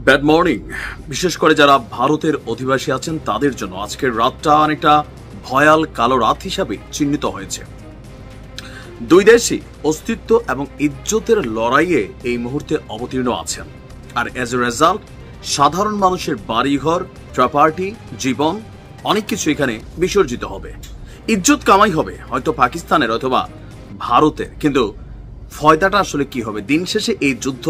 Bad morning. বিশেষ করে যারা ভারতের অধিবাসী আছেন তাদের জন্য আজকের রাতটা অনেকটা ভয়াল কালো রাত হিসাবে চিহ্নিত হয়েছে। দুই দেশই অস্তিত্ব এবং ইজ্জতের লড়াইয়ে এই মুহূর্তে অবতীর্ণ আছেন, আর এজ এ রেজাল্ট সাধারণ মানুষের বাড়িঘর, প্রপার্টি, জীবন অনেক কিছু এখানে বিসর্জিত হবে। ইজ্জত কামাই হবে হয়তো পাকিস্তানের অথবা ভারতের, কিন্তু ফয়দাটা আসলে কি হবে? দিন শেষে এই যুদ্ধ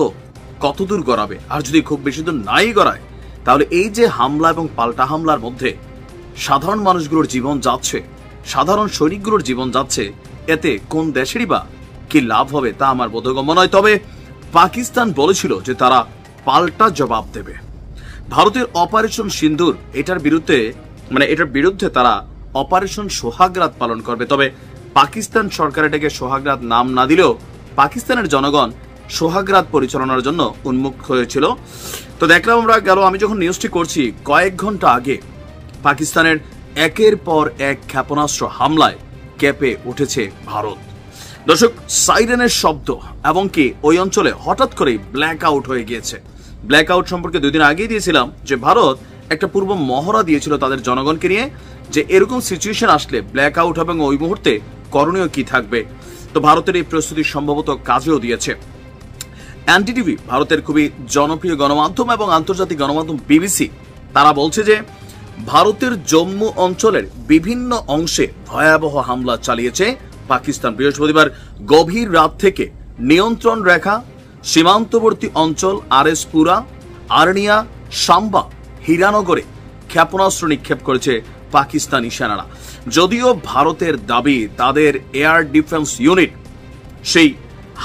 কতদূর গড়াবে? আর যদি খুব বেশি দূর নাই গড়ায়, তাহলে এই যে হামলা এবং পাল্টা হামলার মধ্যে সাধারণ মানুষগুলোর জীবন যাচ্ছে, সাধারণ সৈনিকগুলোর জীবন যাচ্ছে, এতে কোন দেশেরই বা কি লাভ হবে তা আমার বোধগম্য নয়। তবে পাকিস্তান বলেছিল যে তারা পাল্টা জবাব দেবে। ভারতের অপারেশন সিন্দুর এটার বিরুদ্ধে তারা অপারেশন সোহাগরাত পালন করবে। তবে পাকিস্তান সরকার এটাকে সোহাগরাত নাম না দিলেও পাকিস্তানের জনগণ সোহাগরাত পরিচালনার জন্য উন্মুখ হয়েছিল। তো দেখলাম আমি যখন নিউজটি করছি কয়েক ঘন্টা আগে পাকিস্তানের একের পর এক ক্ষেপণাস্ত্র হামলায় কেঁপে উঠেছে ভারত। দর্শক, সাইরেনের শব্দ এবং কি ওই অঞ্চলে হঠাৎ করেই ব্ল্যাক আউট হয়ে গিয়েছে। ব্ল্যাক আউট সম্পর্কে 2 দিন আগেই দিয়েছিলাম যে ভারত একটা পূর্ব মহড়া দিয়েছিল তাদের জনগণকে নিয়ে, যে এরকম সিচুয়েশন আসলে ব্ল্যাক আউট এবং ওই মুহূর্তে করণীয় কি থাকবে। তো ভারতের এই প্রস্তুতি সম্ভবত কাজেও দিয়েছে। এনডিটিভি, ভারতের খুবই জনপ্রিয় গণমাধ্যম এবং আন্তর্জাতিক গণমাধ্যম বিবিসি, তারা বলছে যে ভারতের জম্মু অঞ্চলের বিভিন্ন অংশে ভয়াবহ হামলা চালিয়েছে পাকিস্তান। বৃহস্পতিবার গভীর রাত থেকে নিয়ন্ত্রণ রেখা, সীমান্তবর্তী অঞ্চল আরএসপুরা, আর্নিয়া, সাম্বা, হীরানগরে ক্ষেপণাস্ত্র নিক্ষেপ করেছে পাকিস্তানি সেনারা। যদিও ভারতের দাবি তাদের এয়ার ডিফেন্স ইউনিট সেই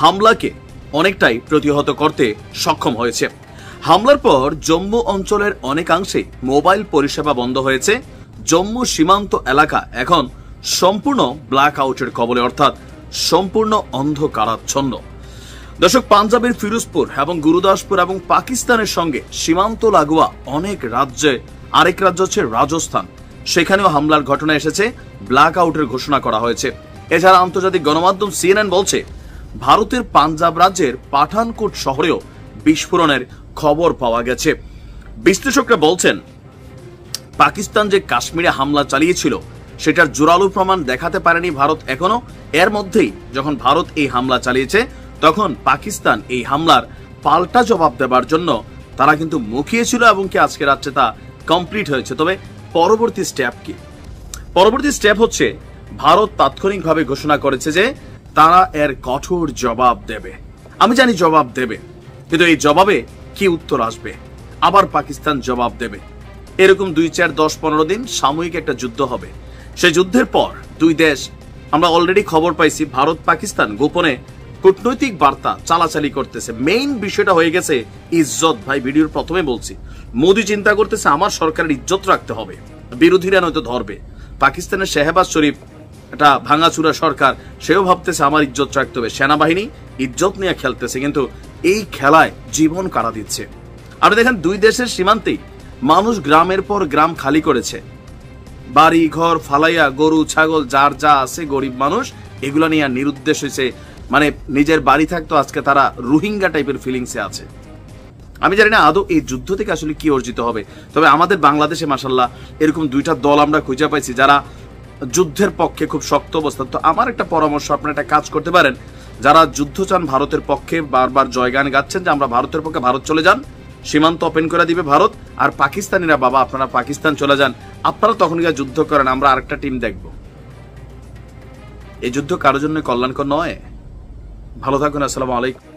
হামলাকে অনেকটাই প্রতিহত করতে সক্ষম হয়েছে। হামলার পর জম্মু অঞ্চলের অনেকাংশে মোবাইল পরিষেবা বন্ধ হয়েছে। জম্মু সীমান্ত এলাকা এখন সম্পূর্ণ ব্ল্যাক আউটের কবলে, অর্থাৎ সম্পূর্ণ অন্ধকারাচ্ছন্ন। দর্শক, পাঞ্জাবের ফিরোজপুর এবং গুরুদাসপুর এবং পাকিস্তানের সঙ্গে সীমান্ত লাগোয়া আরেক রাজ্য হচ্ছে রাজস্থান, সেখানেও হামলার ঘটনা এসেছে, ব্ল্যাক আউটের ঘোষণা করা হয়েছে। এছাড়া আন্তর্জাতিক গণমাধ্যম সিএনএন বলছে ভারতের পাঞ্জাব রাজ্যের পাঠানকোট শহরেও বিস্ফোরণের খবর পাওয়া গেছে। বিশ্লেষকরা বলছেন পাকিস্তান যে কাশ্মীরে হামলা চালিয়েছিল সেটার জোরালো প্রমাণ দেখাতে পারেনি ভারত এখনো। এর মধ্যেই যখন ভারত এই হামলা চালিয়েছে তখন পাকিস্তান এই হামলার পাল্টা জবাব দেবার জন্য তারা কিন্তু মুখিয়েছিল এবং কি আজকে রাত্রে তা কমপ্লিট হয়েছে। তবে পরবর্তী স্টেপ কি? পরবর্তী স্টেপ হচ্ছে ভারত তাৎক্ষণিকভাবে ঘোষণা করেছে যে তারা এর কঠোর জবাব দেবে। আমি জানি জবাব দেবে, কিন্তু এই জবাবে কি উত্তর আসবে? আবার পাকিস্তান জবাব দেবে। এরকম 2, 4, 10, 15 দিন সাময়িক একটা যুদ্ধ হবে। সেই যুদ্ধের পর দুই দেশ, আমরা অলরেডি খবর পাইছি ভারত পাকিস্তান গোপনে কূটনৈতিক বার্তা চালাচালি করতেছে। মেইন বিষয়টা হয়ে গেছে ইজ্জত। ভাই, ভিডিওর প্রথমে বলছি, মোদি চিন্তা করতেছে আমার সরকারের ইজ্জত রাখতে হবে, বিরোধীরা নয়তো ধরবে। পাকিস্তানের শেহবাজ শরীফ একটা ভাঙাচুরা সরকার, সেও ভাবতেছে আমার ইজ্জত রাখতে হবে। সেনাবাহিনী ইজ্জত নিয়ে খেলতেছে, কিন্তু এই খেলায় জীবন কারা দিচ্ছে। আপনি দেখেন দুই দেশের সীমান্তেই মানুষ গ্রামের পর গ্রাম খালি করেছে, বাড়ি ঘর ফালাইয়া, গরু ছাগল যার যা আছে, গরিব মানুষ এগুলা নিয়ে নিরুদ্দেশ হয়েছে। মানে নিজের বাড়ি থাকতো, আজকে তারা রোহিঙ্গা টাইপের ফিলিংসে আছে। আমি জানি না আদৌ এই যুদ্ধ থেকে আসলে কি অর্জিত হবে। তবে আমাদের বাংলাদেশে মাশাআল্লাহ এরকম 2টা দল আমরা খুঁজে পাইছি যারা যুদ্ধের পক্ষে খুব শক্ত অবস্থান। তো আমার একটা পরামর্শ, আপনারা একটা কাজ করতে পারেন, যারা যুদ্ধ চান ভারতের পক্ষে, বারবার জয়গান গাচ্ছেন যে আমরা ভারতের পক্ষে, ভারত চলে যান, সীমান্ত ওপেন করে দিবে ভারত। আর পাকিস্তানিরা, বাবা আপনারা পাকিস্তান চলে যান, আপনারা তখন গিয়ে যুদ্ধ করেন, আমরা আরেকটা টিম দেখব। এই যুদ্ধ কারোর জন্য কল্যাণকর নয়। ভালো থাকুন, আসসালামু আলাইকুম।